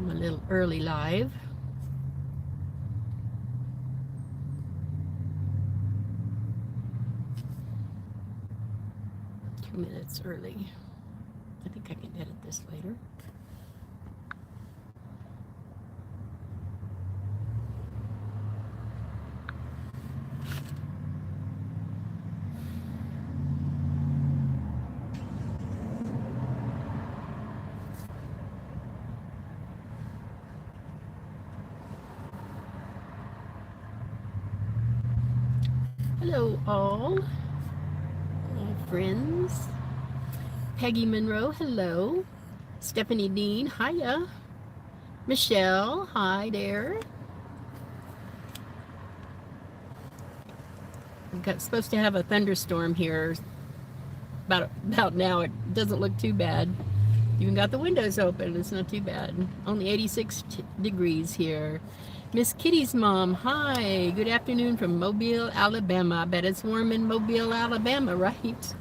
I'm a little early live. Minutes early. I think I can edit this later. Hello all, my friends. Peggy Monroe, hello. Stephanie Dean, hiya. Michelle, hi there. We've got supposed to have a thunderstorm here about now. It doesn't look too bad. Even got the windows open. It's not too bad. Only 86 degrees here. Miss Kitty's mom, hi. Good afternoon from Mobile, Alabama. I bet it's warm in Mobile, Alabama, right?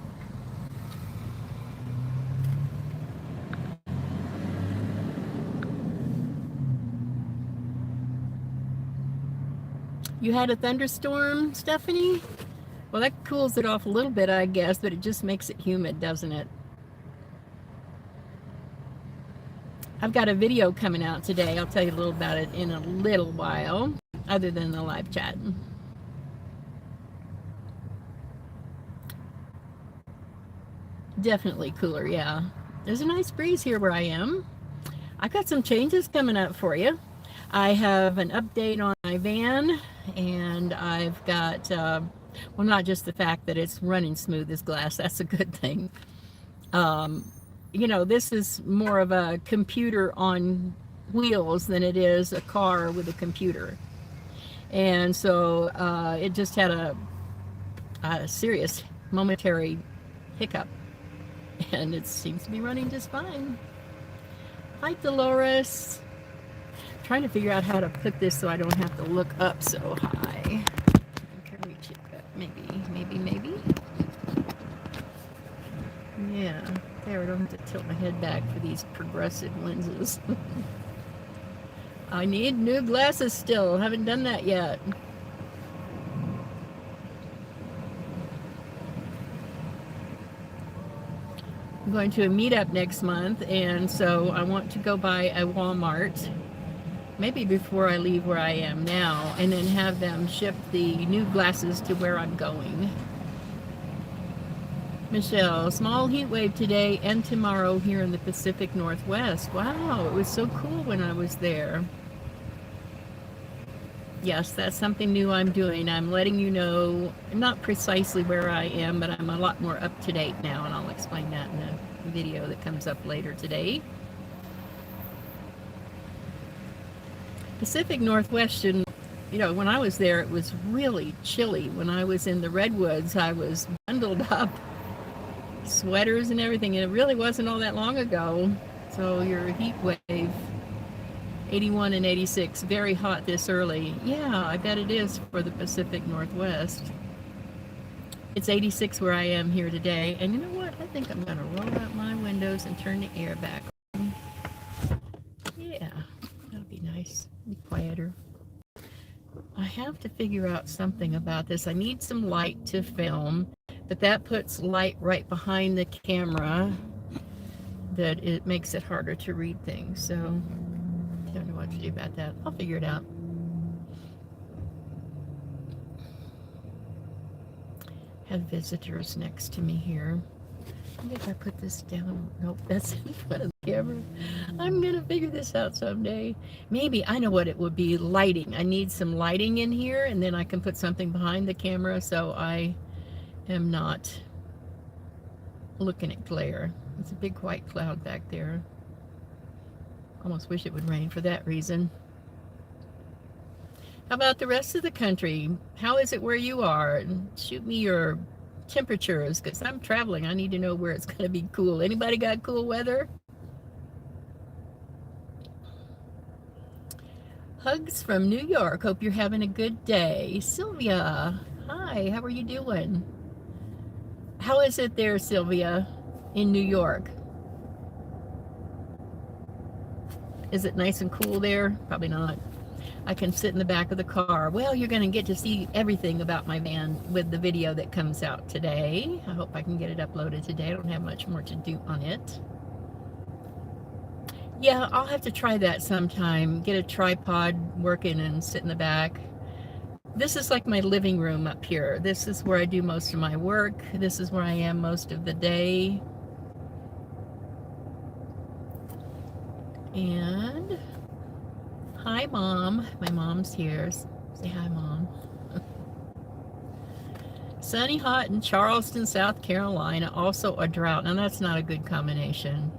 You had a thunderstorm, Stephanie? Well, that cools it off a little bit, I guess, but it just makes it humid, doesn't it? I've got a video coming out today. I'll tell you a little about it in a little while, other than the live chat. Definitely cooler, yeah. There's a nice breeze here where I am. I got some changes coming up for you. I have an update on my van, and I've got, well, not just the fact that it's running smooth as glass, that's a good thing. You know, this is more of a computer on wheels than it is a car with a computer. And so it just had a serious momentary hiccup, and it seems to be running just fine. Hi, Dolores. I'm trying to figure out how to put this so I don't have to look up so high. I can reach it, but maybe. Yeah, there, I don't have to tilt my head back for these progressive lenses. I need new glasses still. Haven't done that yet. I'm going to a meetup next month, and so I want to go by a Walmart, maybe before I leave where I am now, and then have them ship the new glasses to where I'm going. Michelle, small heat wave today and tomorrow here in the Pacific Northwest. Wow, it was so cool when I was there. Yes, that's something new I'm doing. I'm letting you know, not precisely where I am, but I'm a lot more up to date now, and I'll explain that in a video that comes up later today. Pacific Northwest, you know, when I was there, it was really chilly. When I was in the Redwoods, I was bundled up, sweaters and everything, and it really wasn't all that long ago. So your heat wave, 81 and 86, very hot this early. Yeah, I bet it is for the Pacific Northwest. It's 86 where I am here today, and you know what? I think I'm going to roll out my windows and turn the air back on. Yeah, that'll be nice. Be quieter. I have to figure out something about this. I need some light to film, but that puts light right behind the camera that it makes it harder to read things. So I don't know what to do about that. I'll figure it out. Have visitors next to me here. Maybe if I put this down. Nope, that's in front of the camera. I'm gonna figure this out someday. Maybe, I know what it would be, lighting. I need some lighting in here, and then I can put something behind the camera so I am not looking at glare. It's a big white cloud back there. Almost wish it would rain for that reason. How about the rest of the country? How is it where you are? Shoot me your temperatures, because I'm traveling. I need to know where it's going to be cool. Anybody got cool weather? Hugs from New York. Hope you're having a good day. Sylvia, hi, how are you doing? How is it there, Sylvia, in New York? Is it nice and cool there? Probably not. I can sit in the back of the car. Well, you're going to get to see everything about my van with the video that comes out today. I hope I can get it uploaded today. I don't have much more to do on it. Yeah, I'll have to try that sometime. Get a tripod working and sit in the back. This is like my living room up here. This is where I do most of my work. This is where I am most of the day. And hi, Mom. My mom's here. Say hi, Mom. Sunny hot in Charleston, South Carolina. Also a drought. Now, that's not a good combination.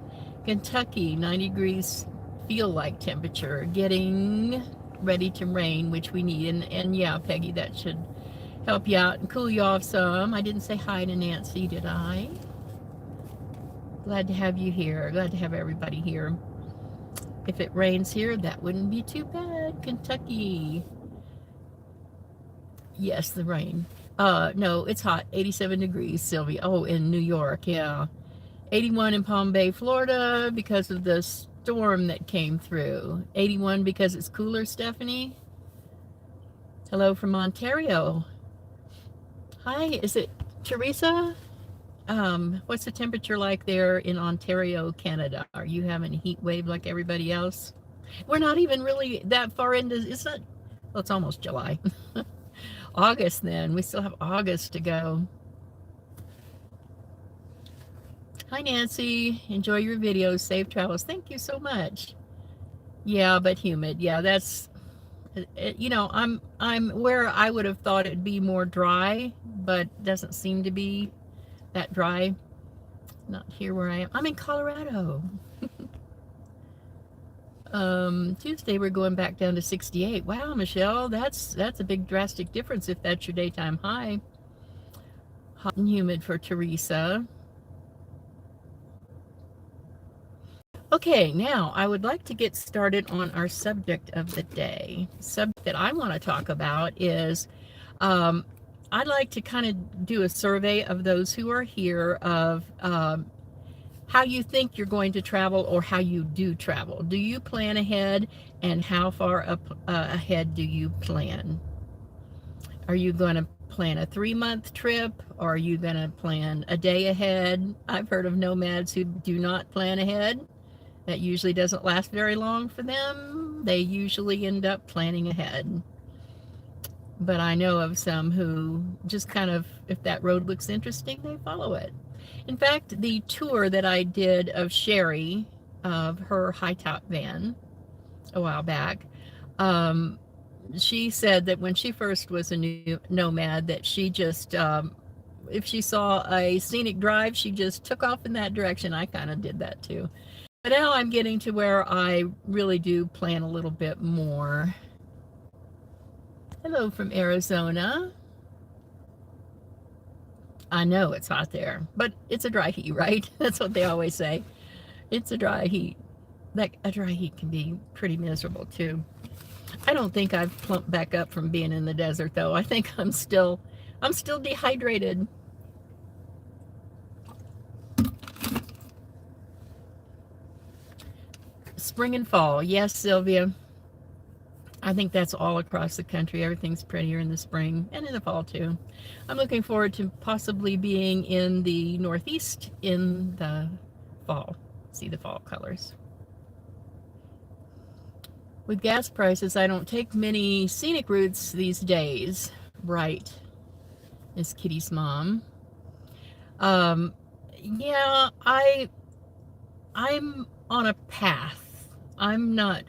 Kentucky, 90 degrees feel-like temperature. Getting ready to rain, which we need. And yeah, Peggy, that should help you out and cool you off some. I didn't say hi to Nancy, did I? Glad to have you here. Glad to have everybody here. If it rains here, that wouldn't be too bad. Kentucky. Yes, the rain. No, it's hot. 87 degrees, Sylvia. Oh, in New York, yeah. 81 in Palm Bay, Florida, because of the storm that came through. 81 because it's cooler, Stephanie. Hello from Ontario. Hi, is it Teresa? What's the temperature like there in Ontario, Canada? Are you having a heat wave like everybody else? We're not even really that far into, it's not, well, it's almost July. August then, we still have August to go. Hi Nancy, enjoy your videos, safe travels. Thank you so much. Yeah, but humid. Yeah, that's, you know, I'm where I would have thought it'd be more dry, but doesn't seem to be that dry. Not here where I am. I'm in Colorado. Tuesday we're going back down to 68. Wow, Michelle, that's a big drastic difference if that's your daytime high. Hot and humid for Teresa. Okay, now I would like to get started on our subject of the day. The subject that I want to talk about is I'd like to kind of do a survey of those who are here of how you think you're going to travel or how you do travel. Do you plan ahead, and how far up ahead do you plan? Are you going to plan a 3-month trip, or are you going to plan a day ahead? I've heard of nomads who do not plan ahead. That usually doesn't last very long for them. They usually end up planning ahead. But I know of some who just kind of, if that road looks interesting, they follow it. In fact, the tour that I did of Sherry, of her high-top van a while back, she said that when she first was a new nomad, that she just, if she saw a scenic drive, she just took off in that direction. I kind of did that too. But now I'm getting to where I really do plan a little bit more. Hello from Arizona. I know it's hot there, but it's a dry heat, right? That's what they always say. It's a dry heat. A dry heat can be pretty miserable too. I don't think I've plumped back up from being in the desert though. I think I'm still dehydrated. Spring and fall. Yes, Sylvia. I think that's all across the country. Everything's prettier in the spring and in the fall too. I'm looking forward to possibly being in the Northeast in the fall. See the fall colors. With gas prices, I don't take many scenic routes these days. Right, is Kitty's mom. Yeah, I'm on a path. I'm not,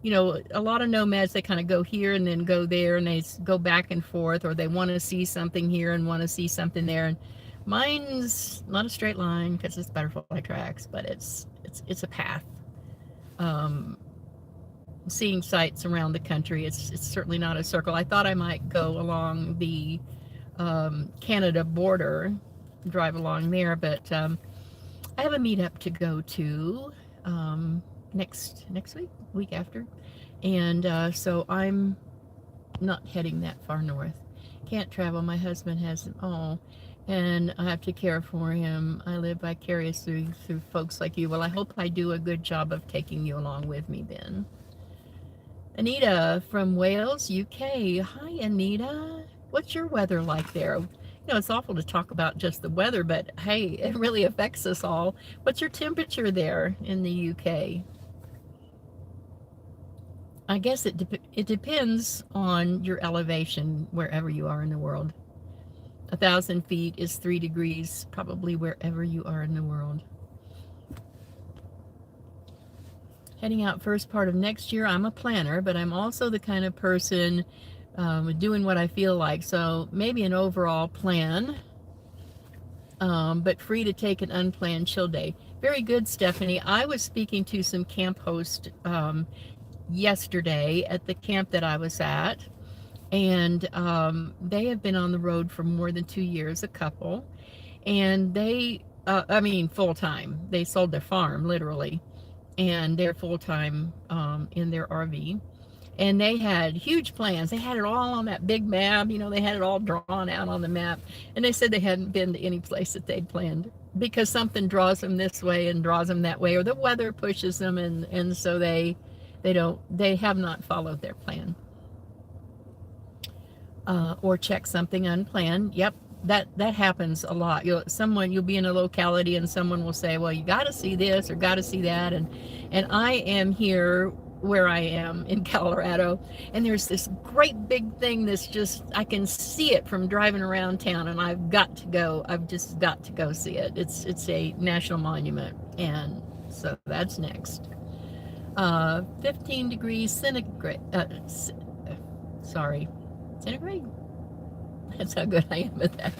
you know, a lot of nomads, they kind of go here and then go there, and they go back and forth, or they want to see something here and want to see something there. And mine's not a straight line because it's butterfly tracks, but it's a path. Seeing sights around the country. It's certainly not a circle. I thought I might go along the Canada border, drive along there, but I have a meetup to go to next week after, and so I'm not heading that far north. Can't travel. My husband has, and I have to care for him. I live vicariously through folks like you. Well, I hope I do a good job of taking you along with me, Ben. Anita from Wales, UK. Hi, Anita. What's your weather like there? It's awful to talk about just the weather, but hey, it really affects us all. What's your temperature there in the UK? I guess it depends on your elevation wherever you are in the world. 1,000 feet is 3 degrees, probably wherever you are in the world. Heading out first part of next year. I'm a planner, but I'm also the kind of person doing what I feel like. So maybe an overall plan, but free to take an unplanned chill day. Very good, Stephanie. I was speaking to some camp hosts yesterday at the camp that I was at, and they have been on the road for more than 2 years, a couple, and they, I mean, full time. They sold their farm, literally, and they're full time in their RV. And they had huge plans. They had it all on that big map. They had it all drawn out on the map. And they said they hadn't been to any place that they'd planned because something draws them this way and draws them that way, or the weather pushes them, and so they have not followed their plan. Or check something unplanned. Yep, that happens a lot. You'll be in a locality and someone will say, well, you got to see this or got to see that, and I am here where I am in Colorado, and there's this great big thing that's just, I can see it from driving around town, and I've just got to go see it. It's a national monument, and so that's next. 15 degrees centigrade, centigrade? That's how good I am at that.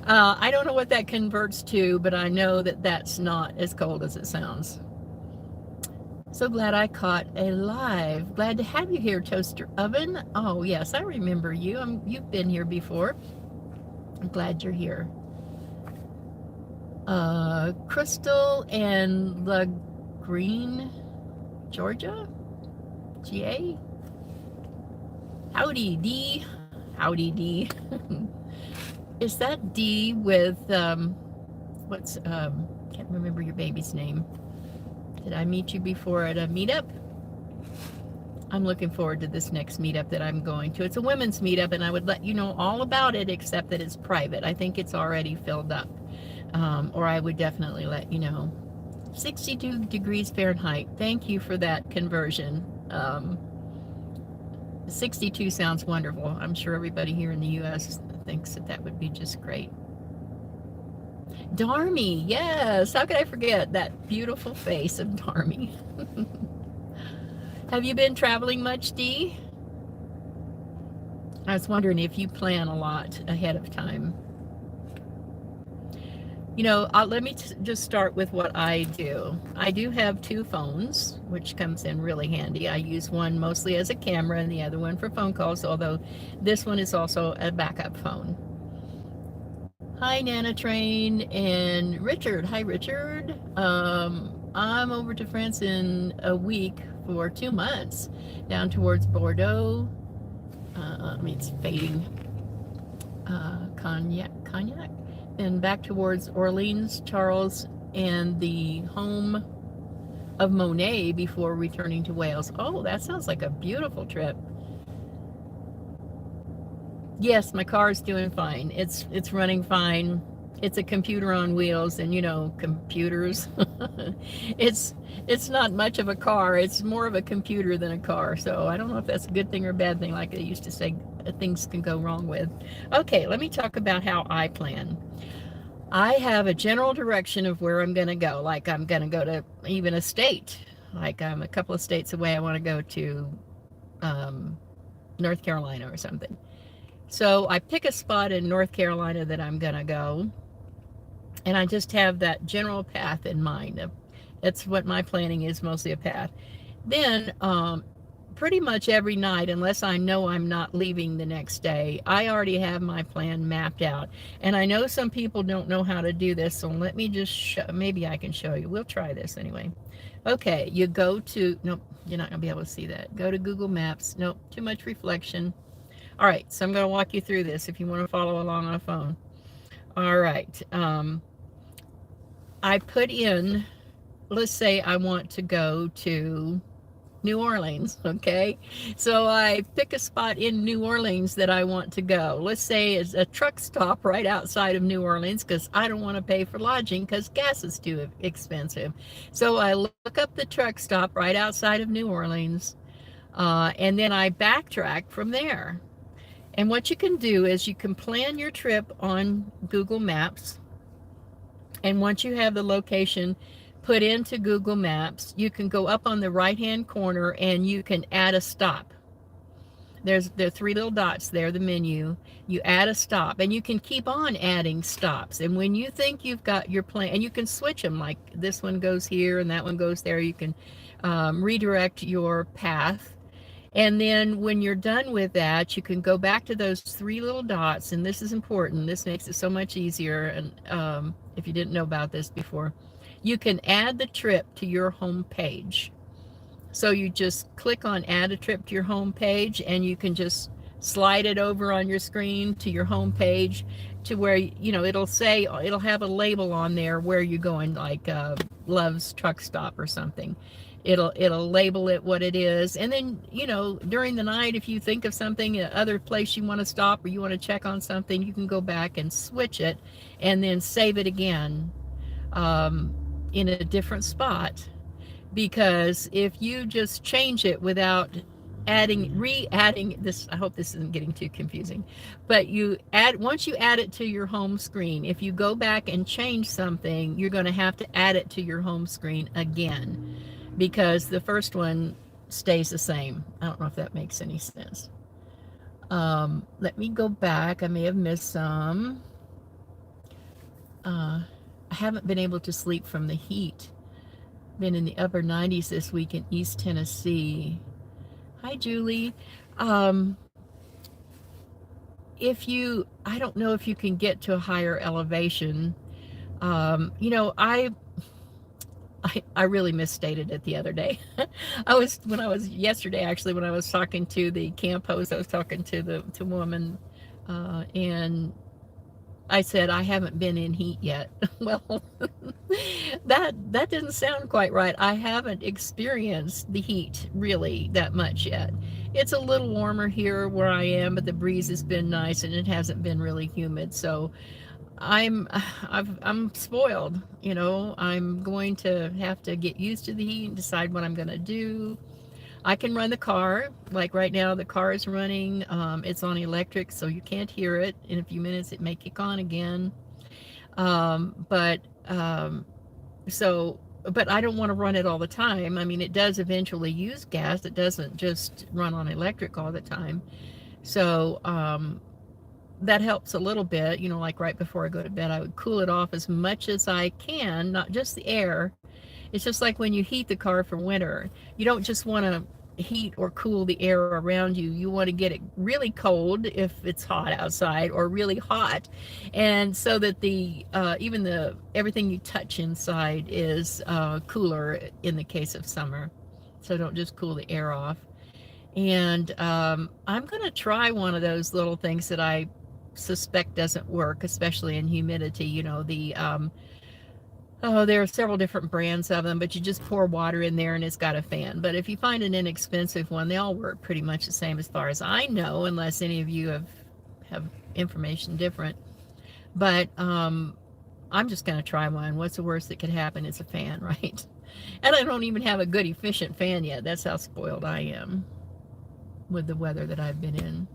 I don't know what that converts to, but I know that that's not as cold as it sounds. So glad I caught a live. Glad to have you here, Toaster Oven. Oh, yes, I remember you. You've been here before. I'm glad you're here. Crystal and La Green, Georgia? GA? Howdy, D. Howdy, D. Is that D with, can't remember your baby's name. Did I meet you before at a meetup? I'm looking forward to this next meetup that I'm going to. It's a women's meetup, and I would let you know all about it, except that it's private. I think it's already filled up, or I would definitely let you know. 62 degrees Fahrenheit. Thank you for that conversion. 62 sounds wonderful. I'm sure everybody here in the U.S. thinks that would be just great. Darmy, yes. How could I forget that beautiful face of Darmy? Have you been traveling much, Dee? I was wondering if you plan a lot ahead of time. Let me just start with what I do. I do have 2 phones, which comes in really handy. I use one mostly as a camera and the other one for phone calls, although this one is also a backup phone. Hi, Nana Train and Richard. Hi, Richard. I'm over to France in a week for 2 months, down towards Bordeaux. It's fading. Cognac. And back towards Orleans, Charles, and the home of Monet before returning to Wales. Oh, that sounds like a beautiful trip. Yes, my car's doing fine. It's running fine. It's a computer on wheels, and computers. it's not much of a car. It's more of a computer than a car. So I don't know if that's a good thing or a bad thing, like they used to say things can go wrong with. Okay, let me talk about how I plan. I have a general direction of where I'm going to go. Like I'm going to go to even a state. Like I'm a couple of states away. I want to go to North Carolina or something. So I pick a spot in North Carolina that I'm going to go, and I just have that general path in mind. That's what my planning is, mostly a path. Then pretty much every night, unless I know I'm not leaving the next day, I already have my plan mapped out. And I know some people don't know how to do this, so let me just maybe I can show you. We'll try this anyway. Okay, you go to, nope, you're not going to be able to see that. Go to Google Maps. Nope, too much reflection. All right, so I'm going to walk you through this if you want to follow along on a phone. All right. I put in, let's say I want to go to New Orleans, okay? So I pick a spot in New Orleans that I want to go. Let's say it's a truck stop right outside of New Orleans because I don't want to pay for lodging because gas is too expensive. So I look up the truck stop right outside of New Orleans, and then I backtrack from there. And what you can do is you can plan your trip on Google Maps. And once you have the location put into Google Maps, you can go up on the right-hand corner and you can add a stop. There are three little dots there, the menu. You add a stop, and you can keep on adding stops. And when you think you've got your plan, and you can switch them, like this one goes here and that one goes there. You can redirect your path. And then when you're done with that, you can go back to those three little dots. And this is important. This makes it so much easier. And if you didn't know about this before, you can add the trip to your home page. So you just click on add a trip to your home page, and you can just slide it over on your screen to your home page to where, it'll have a label on there where you're going, like Love's Truck Stop or something. It'll label it what it is. And then, during the night, if you think of something, other place you want to stop or you want to check on something, you can go back and switch it and then save it again in a different spot. Because if you just change it without re-adding this, I hope this isn't getting too confusing, but once you add it to your home screen, if you go back and change something, you're going to have to add it to your home screen again, because the first one stays the same. I don't know if that makes any sense. Let me go back. I may have missed some. I haven't been able to sleep from the heat. Been in the upper 90s this week in East Tennessee. Hi, Julie. I don't know if you can get to a higher elevation. I really misstated it the other day. Yesterday, actually, when I was talking to the camp host, I was talking to the woman, and I said, I haven't been in heat yet. Well, that didn't sound quite right. I haven't experienced the heat really that much yet. It's a little warmer here where I am, but the breeze has been nice and it hasn't been really humid. So I'm spoiled. I'm going to have to get used to the heat and decide what I'm going to do. I can run the car. Like right now, the car is running. It's on electric, so you can't hear it. In a few minutes, it may kick on again. But I don't want to run it all the time. I mean, it does eventually use gas. It doesn't just run on electric all the time. So that helps a little bit. Like right before I go to bed, I would cool it off as much as I can, not just the air. It's just like when you heat the car for winter. You don't just want to heat or cool the air around you. You want to get it really cold if it's hot outside, or really hot, and so that everything you touch inside is cooler in the case of summer. So don't just cool the air off. And I'm going to try one of those little things that I suspect doesn't work, especially in humidity. There are several different brands of them, but you just pour water in there and it's got a fan. But if you find an inexpensive one, they all work pretty much the same as far as I know, unless any of you have information different. But I'm just going to try one. What's the worst that could happen? It's a fan, right? And I don't even have a good efficient fan yet. That's how spoiled I am with the weather that I've been in.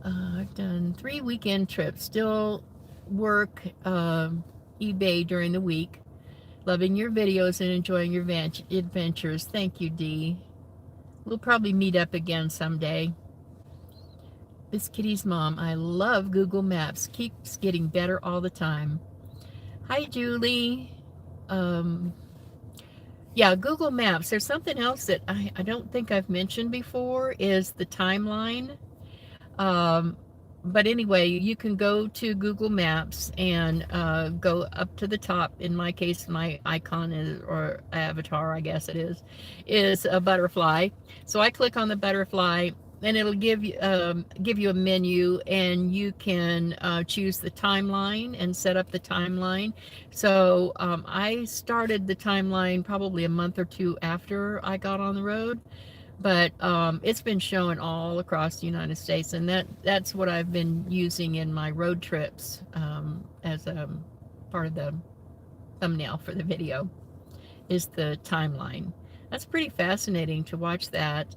I've done 3 weekend trips. Still work eBay during the week. Loving your videos and enjoying your adventures. Thank you, Dee. We'll probably meet up again someday. Miss Kitty's mom. I love Google Maps. Keeps getting better all the time. Hi, Julie. Yeah, Google Maps. There's something else that I don't think I've mentioned before, is the timeline. But anyway, you can go to Google Maps and go up to the top. In my case, my icon is, or avatar, I guess it is a butterfly. So I click on the butterfly, and it'll give you a menu, and you can choose the timeline and set up the timeline. So I started the timeline probably a month or two after I got on the road, but it's been showing all across the United States, and that's what I've been using in my road trips as a part of the thumbnail for the video, is the timeline. That's pretty fascinating to watch that.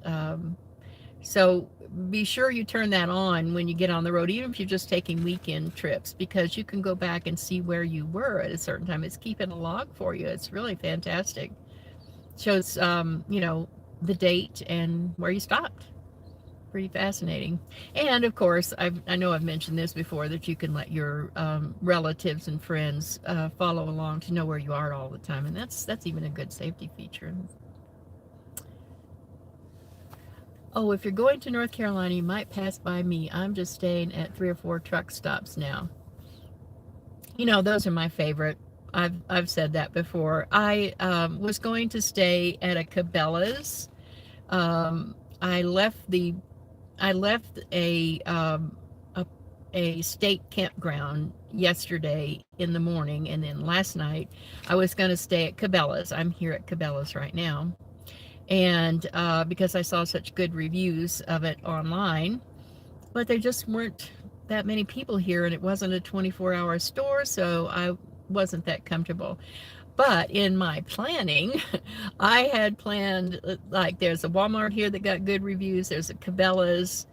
So be sure you turn that on when you get on the road, even if you're just taking weekend trips, because you can go back and see where you were at a certain time. It's keeping a log for you. It's really fantastic. Shows, the date and where you stopped. Pretty fascinating. And of course, I know I've mentioned this before, that you can let your relatives and friends follow along to know where you are all the time, and that's even a good safety feature. Oh, if you're going to North Carolina, you might pass by me. I'm just staying at 3 or 4 truck stops now. Those are my favorite. I've said that before. I was going to stay at a Cabela's. I left a state campground yesterday in the morning, and then last night I was going to stay at Cabela's. I'm here at Cabela's right now, and because I saw such good reviews of it online, but there just weren't that many people here, and it wasn't a 24-hour store, so I wasn't that comfortable. But in my planning, I had planned, like, there's a Walmart here that got good reviews, there's a Cabela's,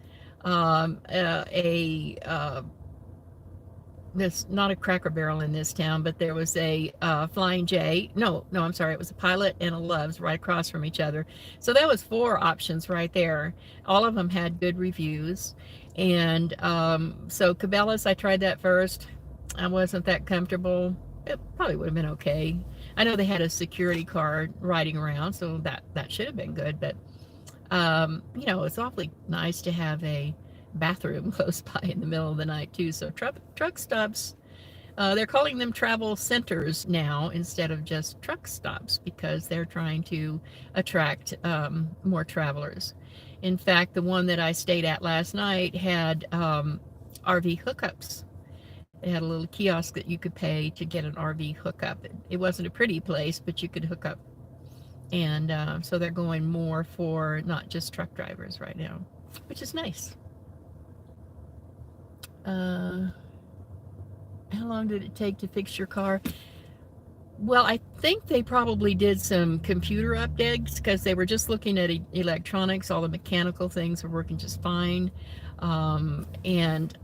there's not a Cracker Barrel in this town, but there was a Flying J. No, I'm sorry, it was a Pilot and a Love's right across from each other. So that was 4 options right there. All of them had good reviews. And so Cabela's, I tried that first. I wasn't that comfortable. It probably would have been okay. I know they had a security card riding around, so that should have been good. But it's awfully nice to have a bathroom close by in the middle of the night too. So truck stops, they're calling them travel centers now instead of just truck stops, because they're trying to attract more travelers. In fact, the one that I stayed at last night had RV hookups. They had a little kiosk that you could pay to get an RV hookup. It wasn't a pretty place, but you could hook up. And so they're going more for not just truck drivers right now, which is nice. How long did it take to fix your car? Well, I think they probably did some computer updates, because they were just looking at electronics. All the mechanical things were working just fine. And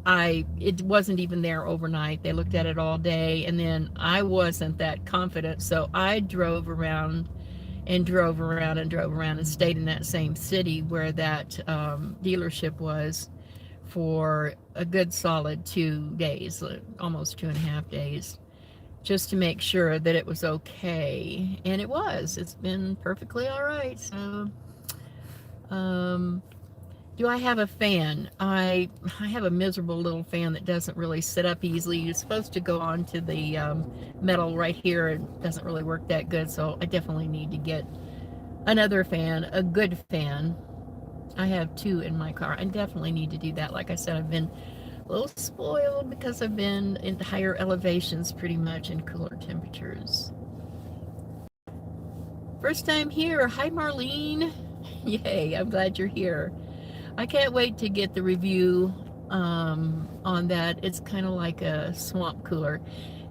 it wasn't even there overnight. They looked at it all day, and then I wasn't that confident, so I drove around and drove around and drove around and stayed in that same city where that dealership was for a good solid 2 days, almost 2.5 days, just to make sure that it was okay. And it was. It's been perfectly all right. So do I have a fan? I have a miserable little fan that doesn't really sit up easily. You're supposed to go onto the metal right here. It doesn't really work that good, so I definitely need to get another fan, a good fan. I have 2 in my car. I definitely need to do that. Like I said, I've been a little spoiled because I've been in higher elevations pretty much, and cooler temperatures. First time here. Hi, Marlene. Yay, I'm glad you're here. I can't wait to get the review on that. It's kind of like a swamp cooler.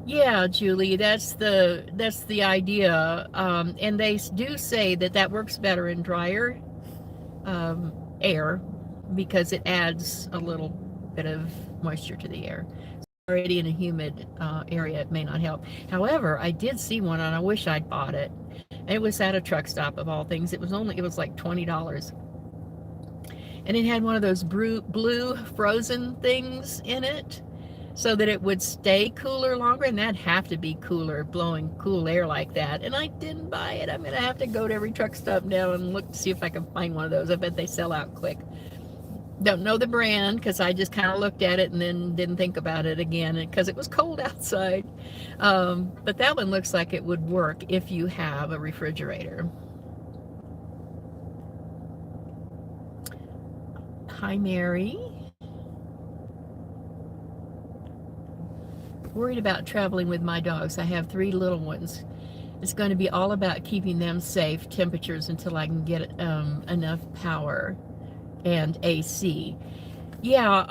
Yeah, Julie, that's the idea. And they do say that works better in drier air, because it adds a little bit of moisture to the air. Already in a humid area, it may not help. However, I did see one, and I wish I'd bought it. And it was at a truck stop, of all things. It was like $20. And it had one of those blue frozen things in it, so that it would stay cooler longer, and that'd have to be cooler, blowing cool air like that. And I didn't buy it. I'm gonna have to go to every truck stop now and look to see if I can find one of those. I bet they sell out quick. Don't know the brand, because I just kind of looked at it and then didn't think about it again, because it was cold outside. But that one looks like it would work if you have a refrigerator. Hi, Mary. Worried about traveling with my dogs. I have 3 little ones. It's going to be all about keeping them safe temperatures until I can get enough power and AC. Yeah,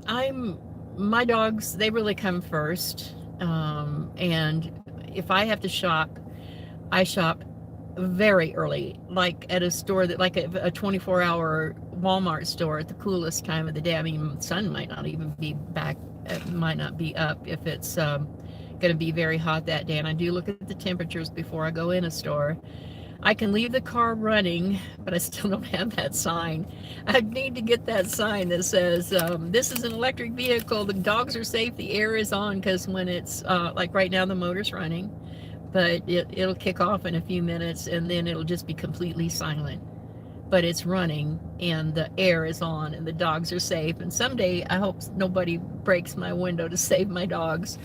I'm my dogs. They really come first, and if I have to shop, I shop very early, like at a store that, like a 24-hour Walmart store at the coolest time of the day. I mean, the sun might not even be back, it might not be up if it's going to be very hot that day. And I do look at the temperatures before I go in a store. I can leave the car running, but I still don't have that sign. I need to get that sign that says, this is an electric vehicle, the dogs are safe, the air is on, because when it's, like right now the motor's running, but it'll kick off in a few minutes and then it'll just be completely silent. But it's running and the air is on and the dogs are safe. And someday I hope nobody breaks my window to save my dogs.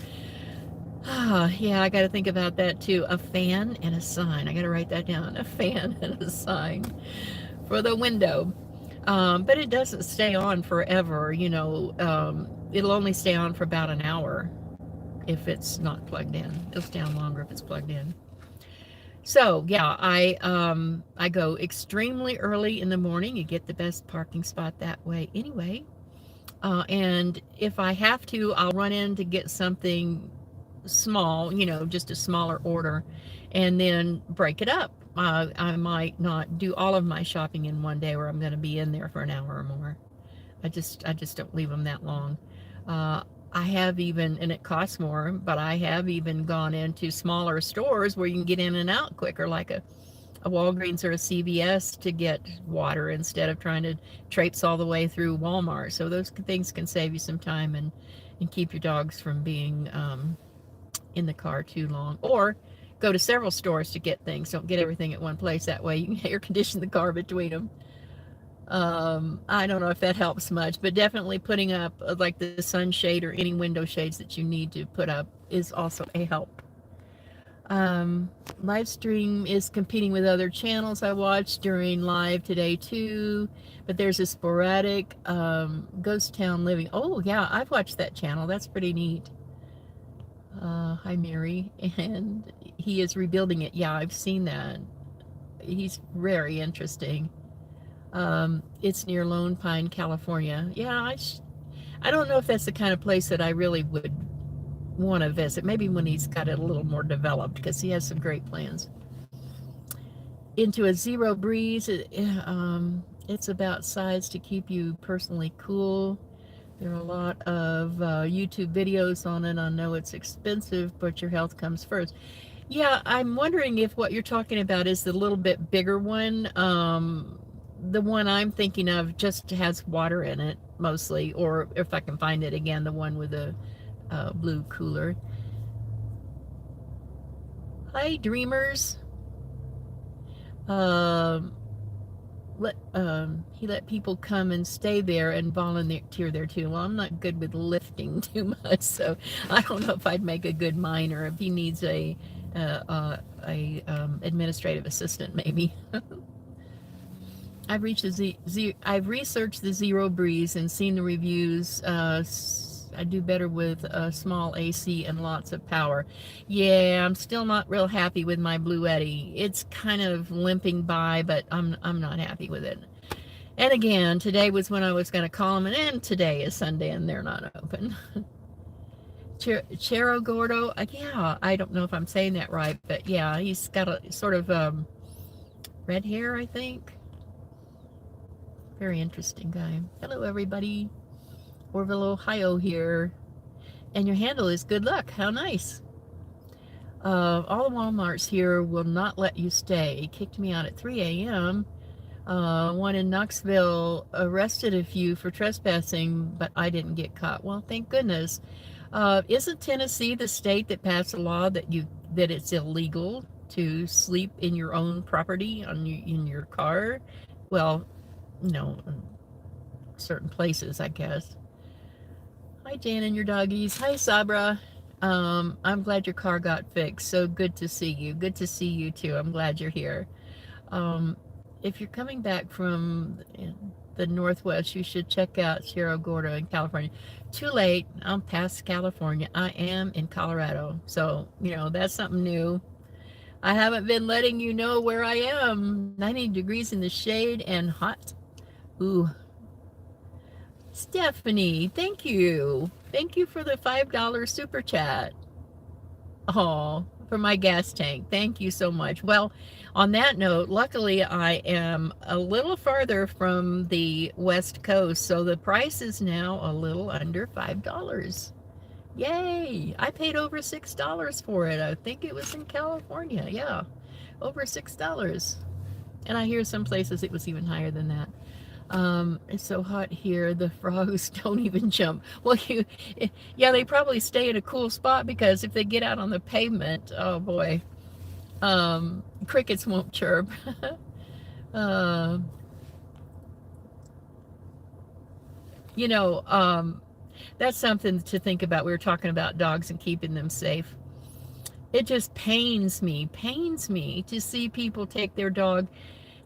Yeah, I got to think about that too. A fan and a sign. I got to write that down. A fan and a sign for the window. But it doesn't stay on forever. It'll only stay on for about an hour if it's not plugged in. It'll stay on longer if it's plugged in. So yeah, I go extremely early in the morning. You get the best parking spot that way anyway. And if I have to, I'll run in to get something small, just a smaller order, and then break it up. I might not do all of my shopping in one day where I'm going to be in there for an hour or more. I just don't leave them that long. I have even, and it costs more, but I have even gone into smaller stores where you can get in and out quicker, like a Walgreens or a CVS, to get water instead of trying to traipse all the way through Walmart. So those things can save you some time and keep your dogs from being in the car too long. Or go to several stores to get things. Don't get everything at one place. That way you can air condition the car between them. I don't know if that helps much, but definitely putting up like the sunshade or any window shades that you need to put up is also a help. Live stream is competing with other channels I watched during live today too, but there's a sporadic Ghost Town Living. Oh yeah, I've watched that channel. That's pretty neat. Hi Mary, and he is rebuilding it. Yeah, I've seen that. He's very interesting. It's near Lone Pine, California. Yeah, I don't know if that's the kind of place that I really would want to visit. Maybe when he's got it a little more developed, because he has some great plans. Into a zero breeze. It's about size to keep you personally cool. There are a lot of YouTube videos on it. I know it's expensive, but your health comes first. Yeah, I'm wondering if what you're talking about is the little bit bigger one. The one I'm thinking of just has water in it mostly, or if I can find it again, the one with the blue cooler. Hi, dreamers. He let people come and stay there and volunteer there too. Well, I'm not good with lifting too much, so I don't know if I'd make a good miner. If he needs a administrative assistant, maybe. I've researched the Zero Breeze and seen the reviews. I do better with a small AC and lots of power. Yeah, I'm still not real happy with my Blue Eddy. It's kind of limping by, but I'm not happy with it. And again, today was when I was going to call them, and today is Sunday and they're not open. Chero Gordo, yeah, I don't know if I'm saying that right, but yeah, he's got a sort of red hair, I think. Very interesting guy. Hello, everybody. Orville, Ohio here. And your handle is good luck. How nice. All the Walmarts here will not let you stay. Kicked me out at 3 a.m. One in Knoxville arrested a few for trespassing, but I didn't get caught. Well, thank goodness. Isn't Tennessee the state that passed a law that it's illegal to sleep in your own property in your car? Well, certain places, I guess. Hi, Jan and your doggies. Hi, Sabra. I'm glad your car got fixed. So good to see you. Good to see you too. I'm glad you're here. If you're coming back from the Northwest, you should check out Cerro Gordo in California. Too late. I'm past California. I am in Colorado. So, that's something new. I haven't been letting you know where I am. 90 degrees in the shade and hot. Ooh. Stephanie, thank you. Thank you for the $5 super chat. Oh, for my gas tank. Thank you so much. Well, on that note, luckily I am a little farther from the West Coast, so the price is now a little under $5. Yay! I paid over $6 for it. I think it was in California. Yeah, over $6. And I hear some places it was even higher than that. It's so hot here, the frogs don't even jump. Well, yeah, they probably stay in a cool spot, because if they get out on the pavement, oh boy, crickets won't chirp. uh, you know, that's something to think about. We were talking about dogs and keeping them safe. It just pains me to see people take their dog,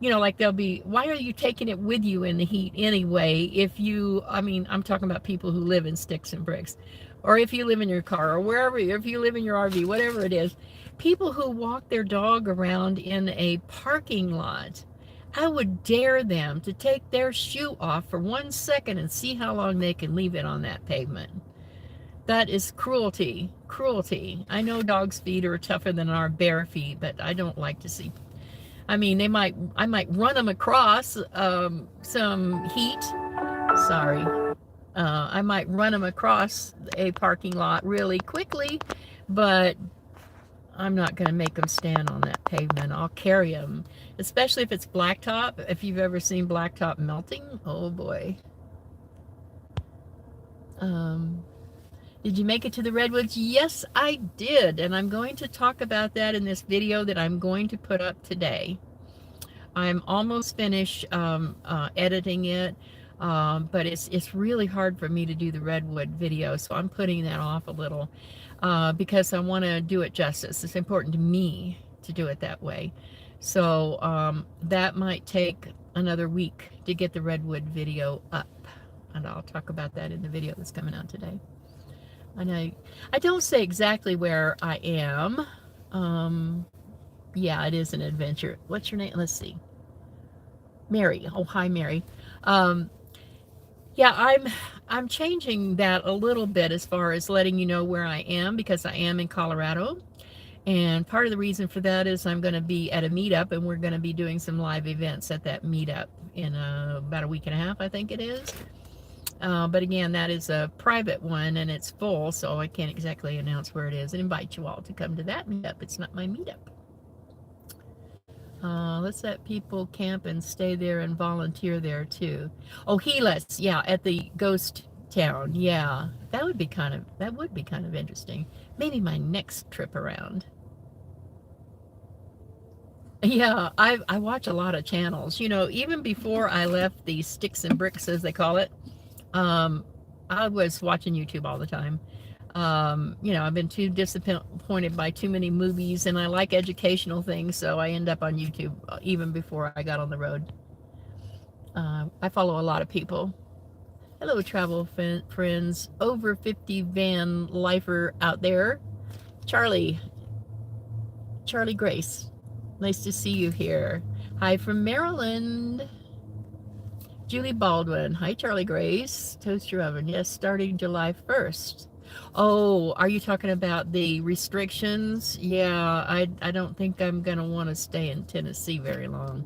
like they'll be, why are you taking it with you in the heat anyway? I'm talking about people who live in sticks and bricks, or if you live in your car, or wherever, if you live in your RV, whatever it is, people who walk their dog around in a parking lot, I would dare them to take their shoe off for 1 second and see how long they can leave it on that pavement. That is cruelty. I know dogs' feet are tougher than our bare feet, but I don't like to see. I might run them across some heat. Sorry. I might run them across a parking lot really quickly, but I'm not going to make them stand on that pavement. I'll carry them, especially if it's blacktop. If you've ever seen blacktop melting, oh boy. Did you make it to the Redwoods? Yes, I did, and I'm going to talk about that in this video that I'm going to put up today. I'm almost finished editing it, but it's really hard for me to do the Redwood video, so I'm putting that off a little because I want to do it justice. It's important to me to do it that way. So that might take another week to get the Redwood video up, and I'll talk about that in the video that's coming out today. And I don't say exactly where I am. Yeah, it is an adventure. What's your name? Let's see. Mary. Oh, hi, Mary. Yeah, I'm changing that a little bit as far as letting you know where I am, because I am in Colorado. And part of the reason for that is I'm going to be at a meetup, and we're going to be doing some live events at that meetup in about a week and a half, I think it is. But again, that is a private one, and it's full, so I can't exactly announce where it is and invite you all to come to that meetup. It's not my meetup. Let's let people camp and stay there and volunteer there too. Oh, Helis, yeah, at the ghost town. Yeah, that would be kind of interesting. Maybe my next trip around. Yeah, I watch a lot of channels. Even before I left the sticks and bricks, as they call it, I was watching YouTube all the time. I've been too disappointed by too many movies, and I like educational things, so I end up on YouTube even before I got on the road. I follow a lot of people. Hello, travel friends, over 50 van lifer out there. Charlie Grace, nice to see you here. Hi from Maryland. Julie Baldwin. Hi, Charlie Grace. Toast your oven. Yes, starting July 1st. Oh, are you talking about the restrictions? Yeah, I don't think I'm going to want to stay in Tennessee very long.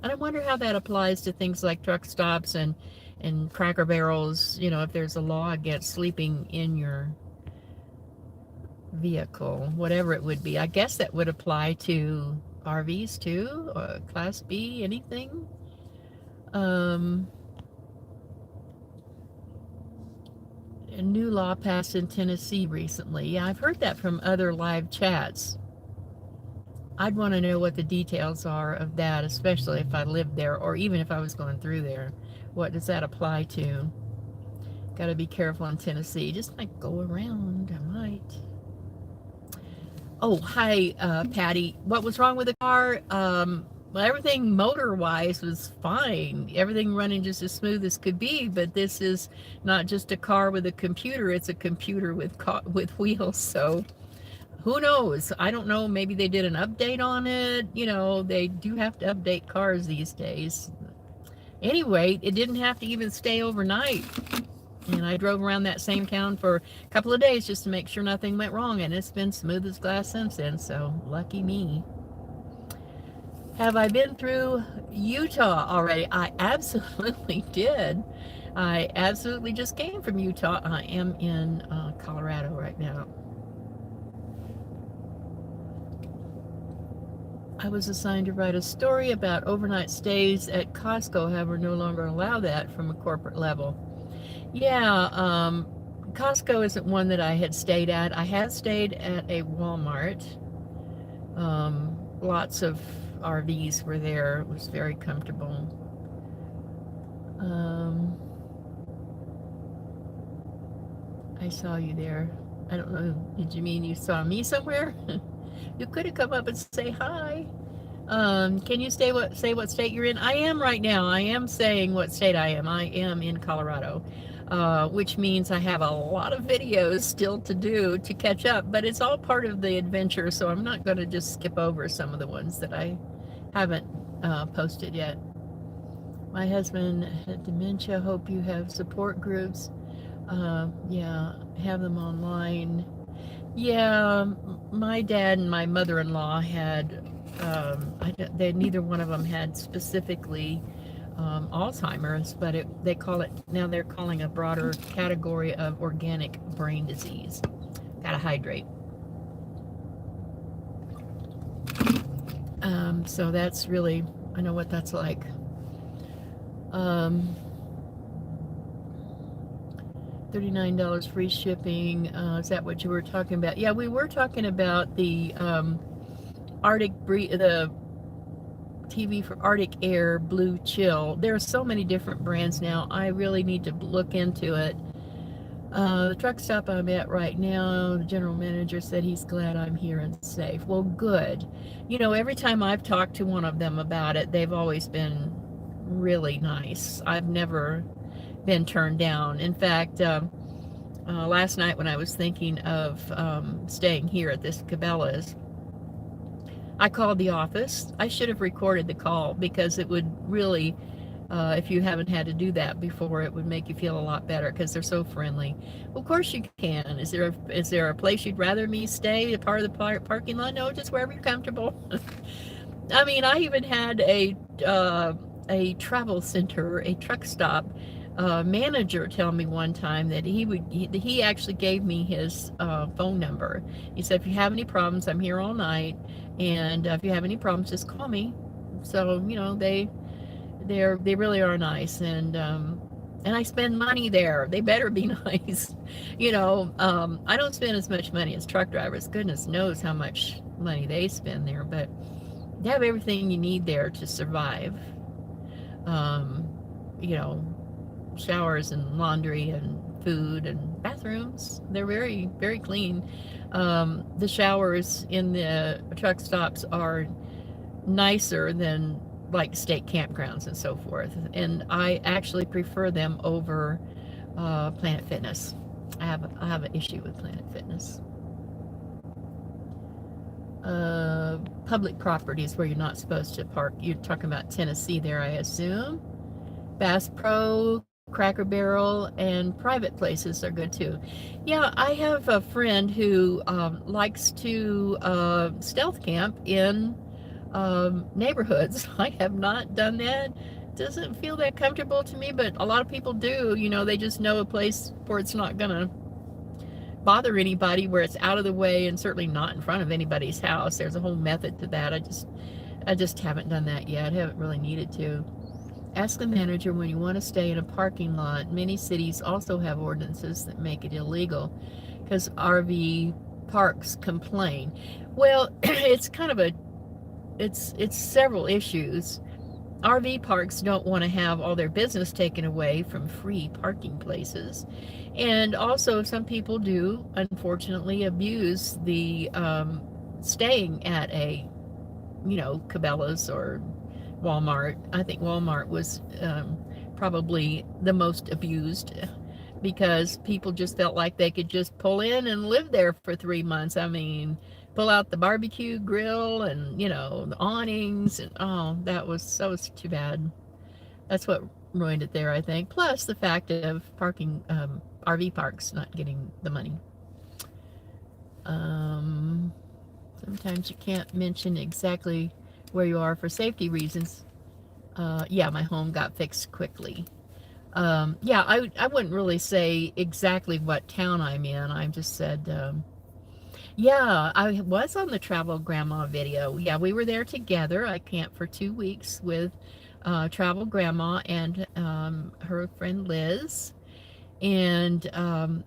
And I wonder how that applies to things like truck stops and Cracker Barrels, if there's a law against sleeping in your vehicle, whatever it would be. I guess that would apply to RVs too, or Class B, anything. A new law passed in Tennessee recently. Yeah, I've heard that from other live chats. I'd want to know what the details are of that, especially if I lived there, or even if I was going through there. What does that apply to? Got to be careful in Tennessee. Just might go around. I might. Oh, hi, Patty. What was wrong with the car? Well, everything motor-wise was fine. Everything running just as smooth as could be, but this is not just a car with a computer, it's a computer with wheels. So who knows? I don't know. Maybe they did an update on it. You know, they do have to update cars these days. Anyway, it didn't have to even stay overnight. And I drove around that same town for a couple of days just to make sure nothing went wrong. And it's been smooth as glass since then. So lucky me. Have I been through Utah already? I absolutely did. I absolutely just came from Utah. I am in Colorado right now. I was assigned to write a story about overnight stays at Costco, however, no longer allow that from a corporate level. Yeah, Costco isn't one that I had stayed at. I had stayed at a Walmart. Lots of RVs were there. It was very comfortable. I saw you there. I don't know. Did you mean you saw me somewhere? You could have come up and say hi. Can you say what state you're in? I am right now. I am saying what state I am. I am in Colorado, which means I have a lot of videos still to do to catch up, but it's all part of the adventure, so I'm not going to just skip over some of the ones that I haven't posted yet. My husband had dementia. Hope you have support groups. Yeah, have them online. Yeah, my dad and my mother-in-law had, neither one of them had specifically Alzheimer's, but they're calling a broader category of organic brain disease. Gotta hydrate. So that's really, I know what that's like. $39 free shipping. Is that what you were talking about? Yeah, we were talking about the the TV for Arctic Air Blue Chill. There are so many different brands now. I really need to look into it. The truck stop I'm at right now, the general manager said he's glad I'm here and safe. Well, good. You know, every time I've talked to one of them about it, they've always been really nice. I've never been turned down. In fact, last night when I was thinking of staying here at this Cabela's, I called the office. I should have recorded the call because it would really, if you haven't had to do that before, it would make you feel a lot better because they're so friendly. Well, of course you can. Is there a place you'd rather me stay, a part of the parking lot? No, just wherever you're comfortable. I mean, I even had a travel center, a truck stop manager tell me one time that he actually gave me his phone number. He said, if you have any problems, I'm here all night, and if you have any problems, just call me. So, you know, they really are nice, and I spend money there. They better be nice. You know, I don't spend as much money as truck drivers. Goodness knows how much money they spend there, but they have everything you need there to survive. You know, showers and laundry and food and bathrooms. They're very, very clean. The showers in the truck stops are nicer than like state campgrounds and so forth. And I actually prefer them over Planet Fitness. I have an issue with Planet Fitness. Public properties where you're not supposed to park. You're talking about Tennessee there, I assume. Bass Pro, Cracker Barrel, and private places are good too. Yeah, I have a friend who likes to stealth camp in neighborhoods. I have not done that. Doesn't feel that comfortable to me, but a lot of people do. You know, they just know a place where it's not gonna bother anybody, where it's out of the way and certainly not in front of anybody's house. There's a whole method to that. I just haven't done that yet. I haven't really needed to. Ask the manager when you want to stay in a parking lot. Many cities also have ordinances that make it illegal because RV parks complain. Well, it's kind of it's several issues. RV parks don't want to have all their business taken away from free parking places. And also some people do, unfortunately, abuse the staying at a, you know, Cabela's or Walmart. I think Walmart was probably the most abused because people just felt like they could just pull in and live there for 3 months. I mean, pull out the barbecue grill and, the awnings. And, oh, that was too bad. That's what ruined it there, I think. Plus the fact of parking, RV parks not getting the money. Um, Sometimes you can't mention exactly where you are for safety reasons. Yeah, my home got fixed quickly. Yeah, I wouldn't really say exactly what town I'm in. I just said, yeah, I was on the Travel Grandma video. Yeah, we were there together. I camped for 2 weeks with Travel Grandma and her friend Liz. And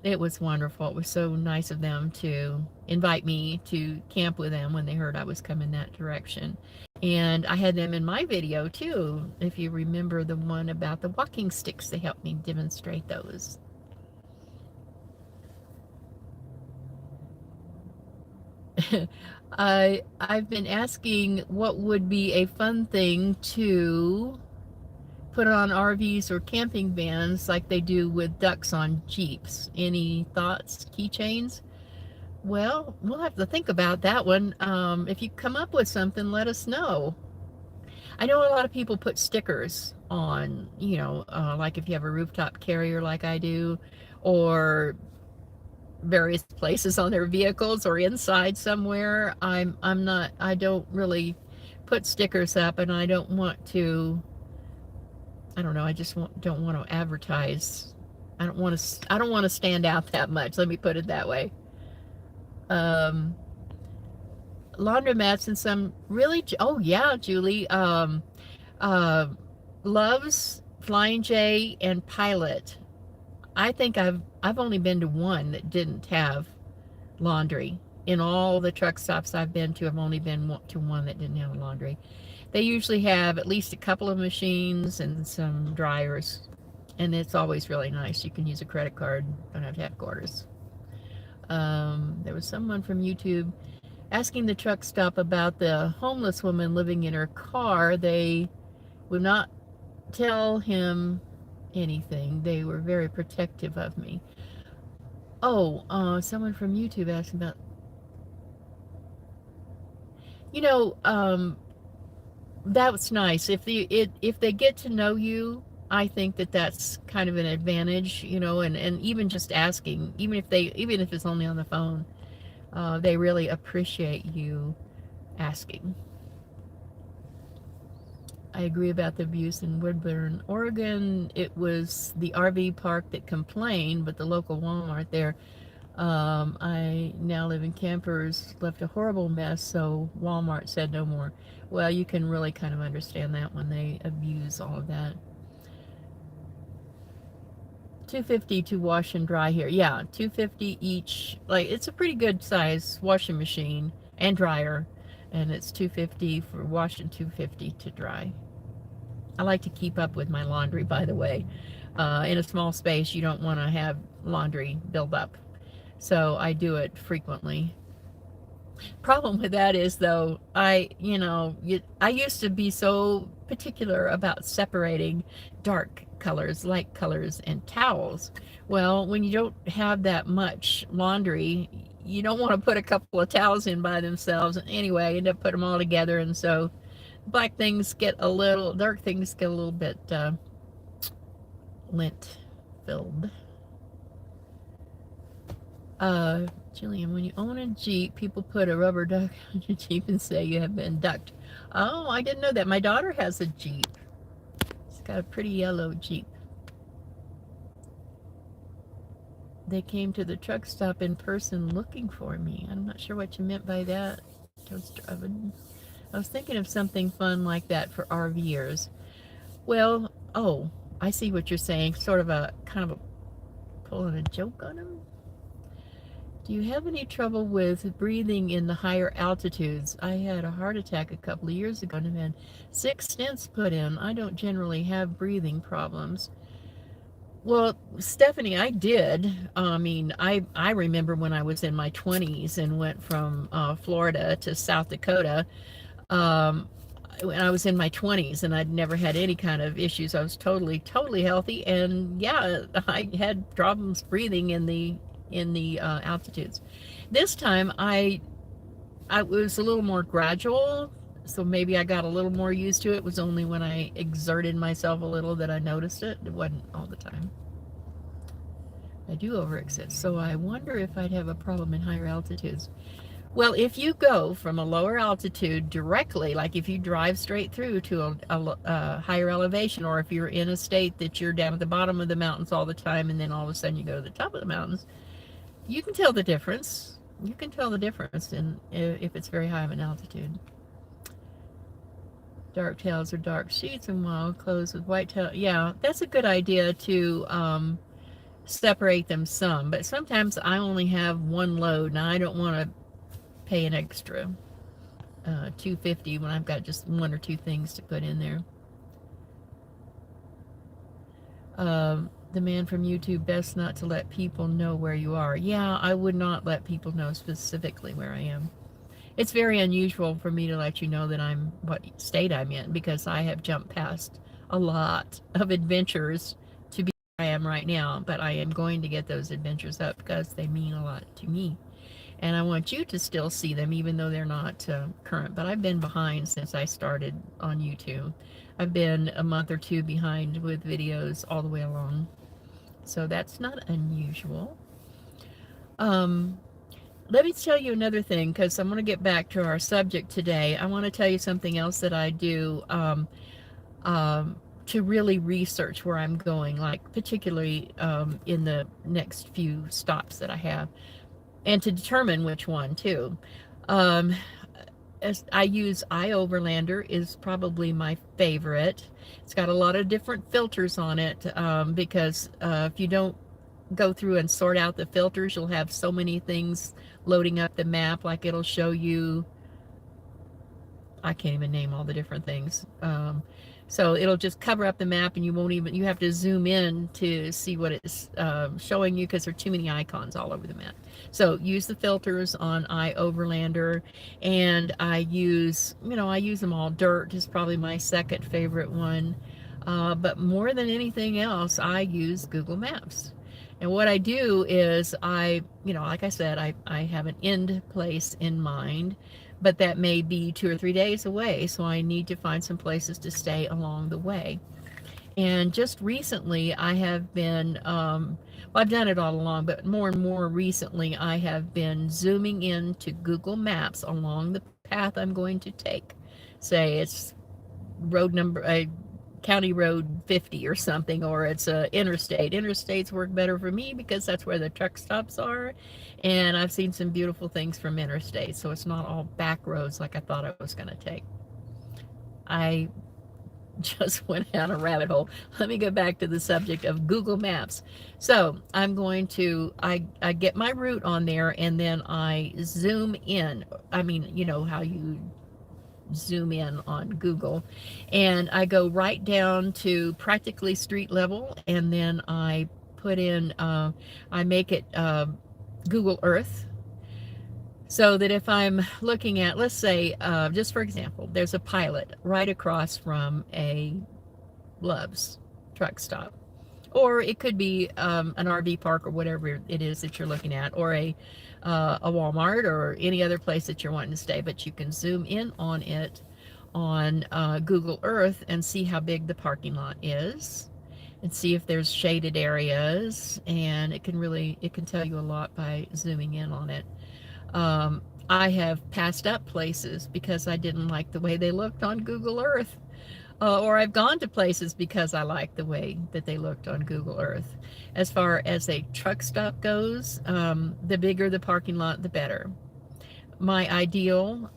it was wonderful. It was so nice of them to invite me to camp with them when they heard I was coming that direction. And I had them in my video too, if you remember the one about the walking sticks. They helped me demonstrate those. I've been asking what would be a fun thing to put on RVs or camping vans like they do with ducks on Jeeps. Any thoughts? Keychains? Well, we'll have to think about that one. If you come up with something, let us know. I know a lot of people put stickers on, like if you have a rooftop carrier like I do, or various places on their vehicles or inside somewhere. I don't really put stickers up, and I don't want to. I don't know. I just don't want to advertise. I don't want to stand out that much. Let me put it that way. Um, Laundromats and some really. Oh yeah, Julie. Uh, Loves, Flying J, and Pilot. I think I've only been to one that didn't have laundry. In all the truck stops I've been to, I've only been to one that didn't have laundry. They usually have at least a couple of machines and some dryers, and it's always really nice. You can use a credit card, don't have to have quarters. There was someone from YouTube asking the truck stop about the homeless woman living in her car. They would not tell him anything. They were very protective of me. Oh, someone from YouTube asked about, you know, that's nice. If they get to know you, I think that's kind of an advantage, and even just asking, even if it's only on the phone, they really appreciate you asking. I agree about the abuse in Woodburn, Oregon. It was the RV park that complained, but the local Walmart there. I now live in campers, left a horrible mess, so Walmart said no more. Well, you can really kind of understand that when they abuse all of that. 250 to wash and dry here. Yeah, 250 each. Like, it's a pretty good size washing machine and dryer, and it's 250 for wash and 250 to dry. I like to keep up with my laundry, by the way. In a small space, you don't want to have laundry build up. So I do it frequently. Problem with that is, though, I used to be so particular about separating dark colors, light colors, and towels. Well, when you don't have that much laundry, you don't want to put a couple of towels in by themselves. Anyway, I end up putting them all together, and so dark things get a little bit lint filled. Jillian, when you own a Jeep, people put a rubber duck on your Jeep and say you have been ducked. Oh, I didn't know that. My daughter has a Jeep. It's got a pretty yellow Jeep. They came to the truck stop in person looking for me. I'm not sure what you meant by that. I was thinking of something fun like that for RVers. Well, oh, I see what you're saying. Sort of a kind of a pulling a joke on them. Do you have any trouble with breathing in the higher altitudes? I had a heart attack a couple of years ago and I've had 6 stents put in. I don't generally have breathing problems. Well, Stephanie, I did. I remember when I was in my 20s and went from Florida to South Dakota. Um, when I was in my 20s, and I'd never had any kind of issues. I was totally healthy, and yeah, I had problems breathing in the altitudes. This time I was a little more gradual, so maybe I got a little more used to it. It was only when I exerted myself a little that I noticed it. It wasn't all the time. I do overexert, so I wonder if I'd have a problem in higher altitudes. Well, if you go from a lower altitude directly, like if you drive straight through to a higher elevation, or if you're in a state that you're down at the bottom of the mountains all the time and then all of a sudden you go to the top of the mountains, you can tell the difference. You can tell the difference if it's very high of an altitude. Dark tails or dark sheets and wild clothes with white tail. Yeah, that's a good idea to separate them some, but sometimes I only have one load and I don't want to pay an extra $2.50 when I've got just one or two things to put in there. The man from YouTube, best not to let people know where you are. Yeah, I would not let people know specifically where I am. It's very unusual for me to let you know that I'm what state I'm in, because I have jumped past a lot of adventures to be where I am right now, but I am going to get those adventures up because they mean a lot to me. And I want you to still see them even though they're not current. But I've been behind since I started on YouTube. I've been a month or two behind with videos all the way along. So that's not unusual. Let me tell you another thing, because I'm going to get back to our subject today. I want to tell you something else that I do to really research where I'm going, like particularly in the next few stops that I have, and to determine which one too. Um, as I use iOverlander is probably my favorite. It's got a lot of different filters on it because if you don't go through and sort out the filters, you'll have so many things loading up the map. Like it'll show you, I can't even name all the different things. So it'll just cover up the map, and you won't even, you have to zoom in to see what it's showing you, because there are too many icons all over the map. So use the filters on iOverlander, and I use them all. Dirt is probably my second favorite one. But more than anything else, I use Google Maps. And what I do is like I said, I have an end place in mind, but that may be 2 or 3 days away. So I need to find some places to stay along the way. And just recently I have been, well, I've done it all along, but more and more recently I have been zooming into Google Maps along the path I'm going to take. Say it's road number, County Road 50 or something, or it's a interstate. Interstates work better for me because that's where the truck stops are, and I've seen some beautiful things from interstates, so it's not all back roads like I thought I was going to take. I just went down a rabbit hole. Let me go back to the subject of Google Maps. So I'm going to, I get my route on there, and then I zoom in. I mean, you know how you zoom in on Google, and I go right down to practically street level, and then I put in, I make it Google Earth, so that if I'm looking at, let's say, just for example, there's a Pilot right across from a Love's truck stop, or it could be an RV park or whatever it is that you're looking at, or a Walmart or any other place that you're wanting to stay. But you can zoom in on it on Google Earth and see how big the parking lot is, and see if there's shaded areas, and it can tell you a lot by zooming in on it. I have passed up places because I didn't like the way they looked on Google Earth. Or I've gone to places because I like the way that they looked on Google Earth. As far as a truck stop goes, the bigger the parking lot, the better. My ideal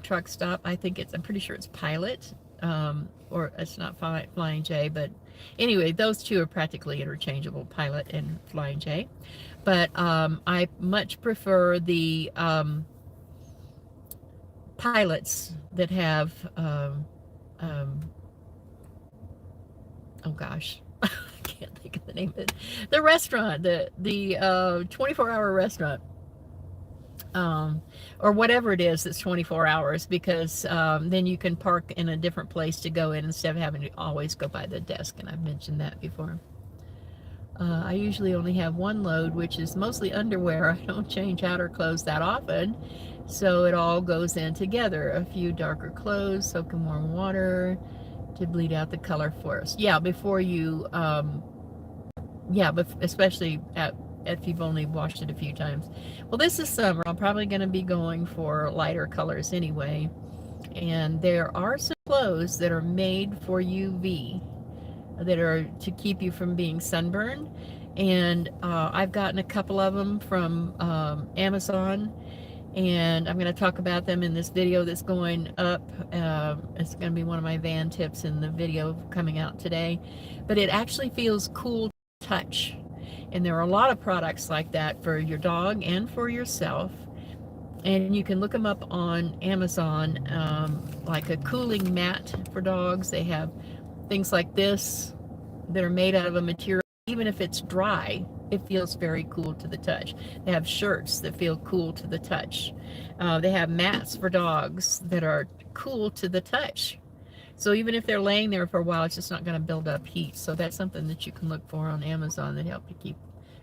truck stop, I'm pretty sure it's Pilot, or it's not Flying J, but anyway, those two are practically interchangeable, Pilot and Flying J. But I much prefer the Pilots that have oh gosh, I can't think of the name of it. The restaurant, the 24-hour restaurant. um, or whatever it is that's 24 hours, because then you can park in a different place to go in instead of having to always go by the desk, and I've mentioned that before. I usually only have one load, which is mostly underwear. I don't change outer clothes that often, so it all goes in together. A few darker clothes, soak in warm water to bleed out the color for us. Yeah, before you, yeah, but especially if you've only washed it a few times. Well, this is summer. I'm probably going to be going for lighter colors anyway, and there are some clothes that are made for UV, that are to keep you from being sunburned. And I've gotten a couple of them from Amazon, and I'm going to talk about them in this video that's going up. It's going to be one of my van tips in the video coming out today. But it actually feels cool to touch. And there are a lot of products like that for your dog and for yourself. And you can look them up on Amazon, like a cooling mat for dogs. They have things like this that are made out of a material, even if it's dry, it feels very cool to the touch. They have shirts that feel cool to the touch. They have mats for dogs that are cool to the touch. So even if they're laying there for a while, it's just not going to build up heat. So that's something that you can look for on Amazon that help you keep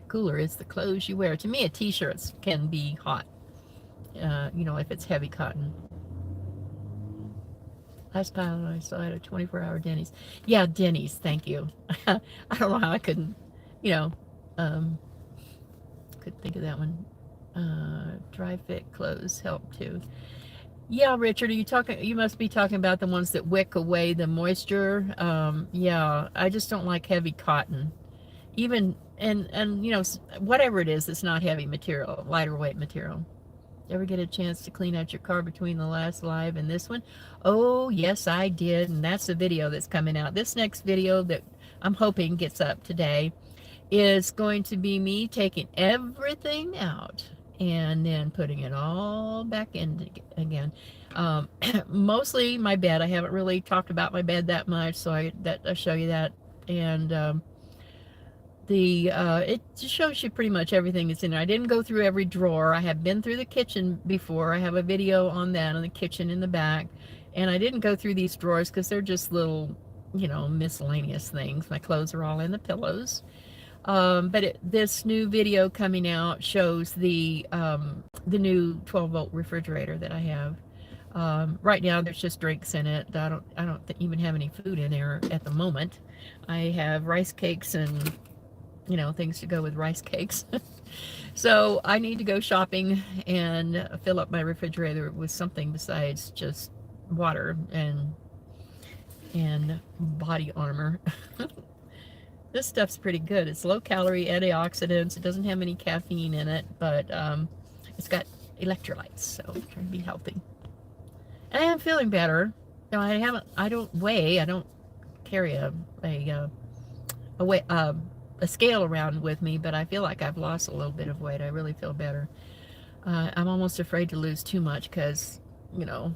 cooler. Is the clothes you wear. To me, a t-shirt can be hot, you know, if it's heavy cotton. Last time I saw it at a 24-hour Denny's. Yeah, Denny's, thank you. I don't know how I couldn't, you know, could think of that one. Dry fit clothes help too. Yeah, Richard, are you talking? You must be talking about the ones that wick away the moisture. Yeah, I just don't like heavy cotton. Even and you know, whatever it is, it's not heavy material, lighter weight material. Ever get a chance to clean out your car between the last live and this one? Oh, yes, I did, and that's the video that's coming out. This next video that I'm hoping gets up today is going to be me taking everything out and then putting it all back in again. Mostly my bed. I haven't really talked about my bed that much, so I'll show you that. And it just shows you pretty much everything that's in there. I didn't go through every drawer. I have been through the kitchen before. I have a video on that, on the kitchen in the back. And I didn't go through these drawers because they're just little, you know, miscellaneous things. My clothes are all in the pillows. But this new video coming out shows the new 12-volt refrigerator that I have. Right now there's just drinks in it. I don't even have any food in there at the moment. I have rice cakes and, you know, things to go with rice cakes. So I need to go shopping and fill up my refrigerator with something besides just water and body armor. This stuff's pretty good. It's low calorie, antioxidants. It doesn't have any caffeine in it, but it's got electrolytes, so I'm trying to be healthy. And I am feeling better. No, I don't carry a scale around with me, but I feel like I've lost a little bit of weight. I really feel better. I'm almost afraid to lose too much because, you know,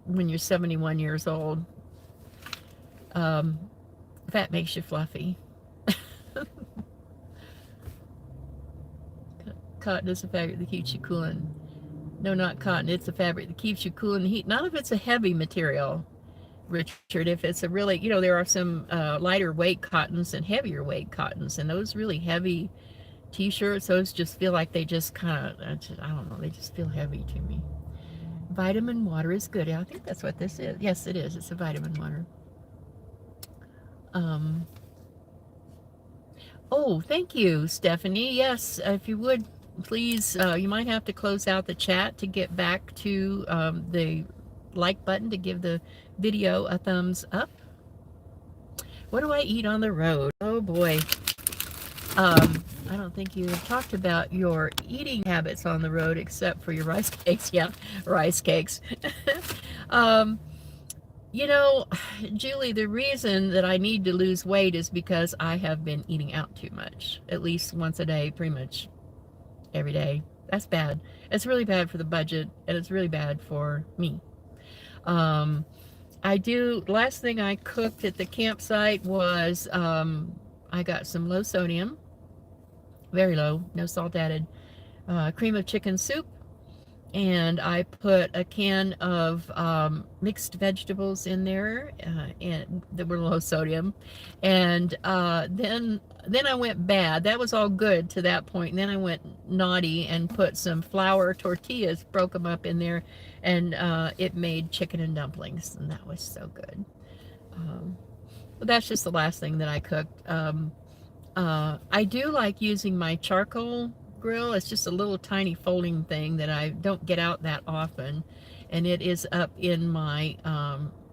when you're 71 years old, fat makes you fluffy. Cotton is a fabric that keeps you cool and no, not cotton. It's a fabric that keeps you cool in the heat. Not if it's a heavy material, Richard. If it's a really, you know, there are some lighter weight cottons and heavier weight cottons, and those really heavy t-shirts, those just feel like they just kind of, I don't know, they just feel heavy to me. Vitamin water is good. I think that's what this is. Yes, it is. It's a vitamin water. Oh, thank you, Stephanie. Yes, if you would, please, you might have to close out the chat to get back to the like button to give the video a thumbs up. What do I eat on the road? Oh boy. I don't think you talked about your eating habits on the road except for your rice cakes. Yeah, rice cakes. You know, Julie, the reason that I need to lose weight is because I have been eating out too much, at least once a day, pretty much every day. That's bad. It's really bad for the budget, and it's really bad for me. Last thing I cooked at the campsite was, I got some low sodium, very low, no salt added, cream of chicken soup, and I put a can of mixed vegetables in there, and that were low sodium, and then I went bad. That was all good to that point, and then I went naughty and put some flour tortillas, broke them up in there, and it made chicken and dumplings, and that was so good. But that's just the last thing that I cooked. I do like using my charcoal grill. It's just a little tiny folding thing that I don't get out that often, and it is up in my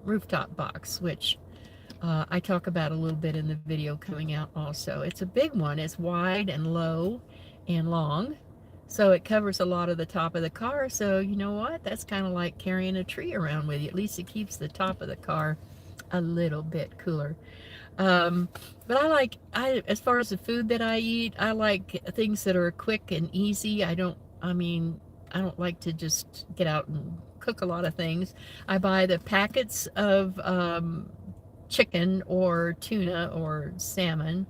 rooftop box, which I talk about a little bit in the video coming out also. It's a big one. It's wide and low and long, so it covers a lot of the top of the car. So you know what? That's kind of like carrying a tree around with you. At least it keeps the top of the car a little bit cooler. Um, but as far as the food that I eat, I like things that are quick and easy. I don't like to just get out and cook a lot of things. I buy the packets of chicken or tuna or salmon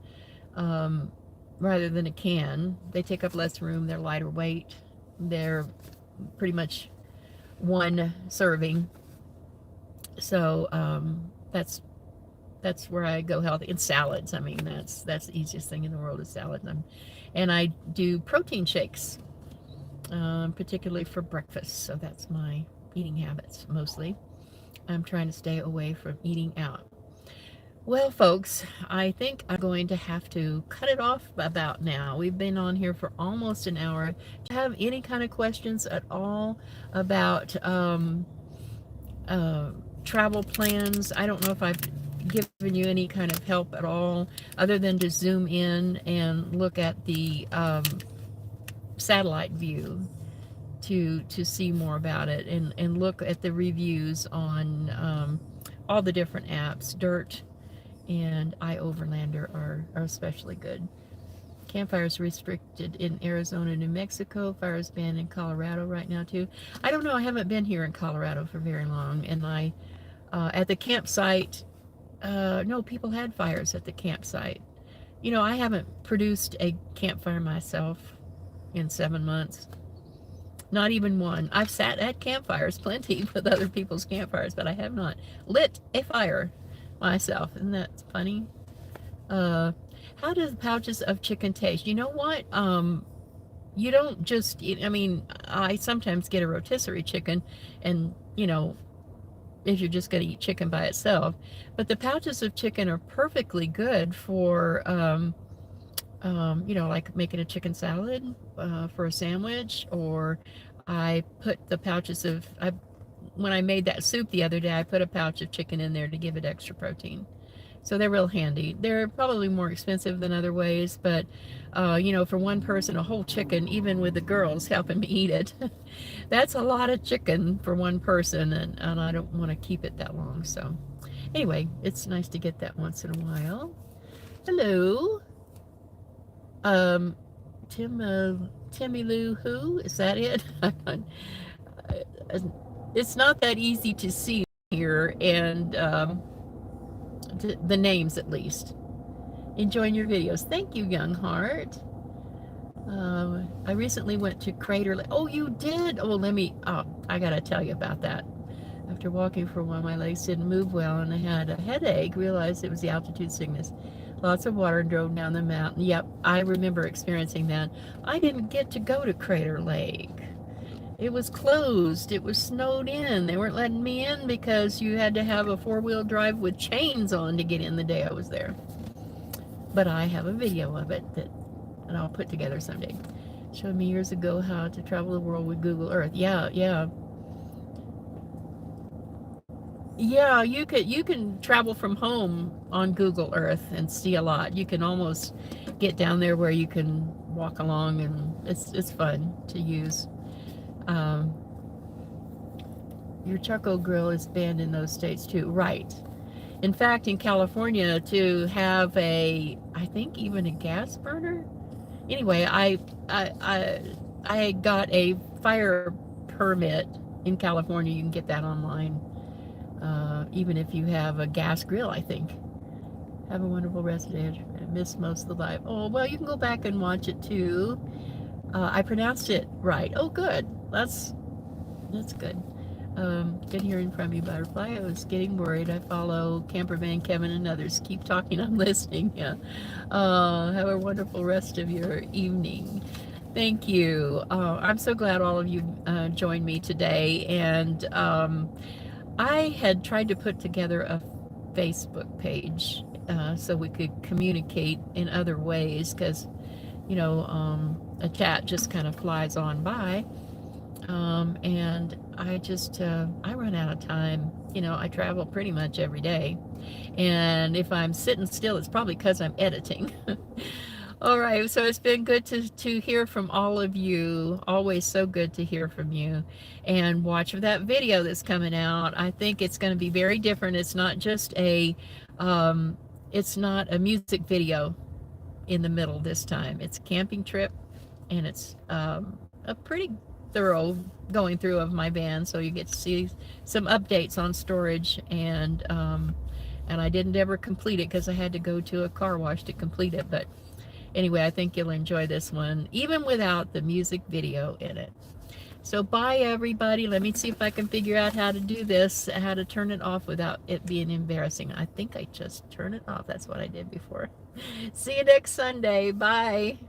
rather than a can. They take up less room, they're lighter weight, they're pretty much one serving. So that's where I go healthy. And salads, I mean, that's the easiest thing in the world is salads. And I do protein shakes, particularly for breakfast. So that's my eating habits mostly. I'm trying to stay away from eating out. Well, folks, I think I'm going to have to cut it off about now. We've been on here for almost an hour. Do you have any kind of questions at all about travel plans? I don't know if I've given you any kind of help at all, other than to zoom in and look at the satellite view to see more about it, and look at the reviews on all the different apps. Dirt and iOverlander are especially good. Campfires restricted in Arizona, New Mexico. Fires banned in Colorado right now too. I don't know. I haven't been here in Colorado for very long, and I at the campsite. No, people had fires at the campsite. You know, I haven't produced a campfire myself in 7 months. Not even one. I've sat at campfires plenty with other people's campfires, but I have not lit a fire myself. Isn't that funny? How do the pouches of chicken taste? You know what? You don't just eat, I mean, I sometimes get a rotisserie chicken, and, you know, if you're just going to eat chicken by itself. But the pouches of chicken are perfectly good for, you know, like making a chicken salad for a sandwich. Or I put the pouches of, when I made that soup the other day, I put a pouch of chicken in there to give it extra protein. So they're real handy. They're probably more expensive than other ways, but you know, for one person, a whole chicken, even with the girls helping me eat it, that's a lot of chicken for one person, and I don't want to keep it that long. So anyway, it's nice to get that once in a while. Hello. Timmy Lou who? Is that it? It's not that easy to see here, and the names at least. Enjoying your videos. Thank you, young heart. I recently went to Crater Lake. Oh, you did? Oh, I gotta tell you about that. After walking for a while, my legs didn't move well, and I had a headache. Realized it was the altitude sickness. Lots of water, and drove down the mountain. Yep, I remember experiencing that. I didn't get to go to Crater Lake. It was closed. It was snowed in. They weren't letting me in because you had to have a four-wheel drive with chains on to get in the day I was there. But I have a video of it and I'll put together someday. Showed me years ago how to travel the world with Google Earth. Yeah. Yeah, you can travel from home on Google Earth and see a lot. You can almost get down there where you can walk along, and it's fun to use. Your charcoal grill is banned in those states too, right? In fact, in California, to have I think even a gas burner. Anyway, I got a fire permit in California. You can get that online. Even if you have a gas grill, I think. Have a wonderful rest of the day. I missed most of the live. Oh, well, you can go back and watch it too. I pronounced it right. Oh, good. That's good. Good hearing from you, Butterfly. I was getting worried. I follow Camperman Kevin and others. Keep talking. I'm listening. Yeah. Have a wonderful rest of your evening. Thank you. I'm so glad all of you joined me today. And I had tried to put together a Facebook page so we could communicate in other ways because, a chat just kind of flies on by. And I run out of time. I travel pretty much every day. And if I'm sitting still, it's probably because I'm editing. All right, so it's been good to hear from all of you. Always so good to hear from you. And watch for that video that's coming out. I think it's going to be very different. Um, it's not a music video in the middle this time. It's a camping trip, and it's a pretty thorough going through of my van, so you get to see some updates on storage, and I didn't ever complete it because I had to go to a car wash to complete it. But anyway, I think you'll enjoy this one, even without the music video in it. So bye, everybody. Let me see if I can figure out how to do this, how to turn it off without it being embarrassing. I think I just turned it off. That's what I did before. See you next Sunday. Bye.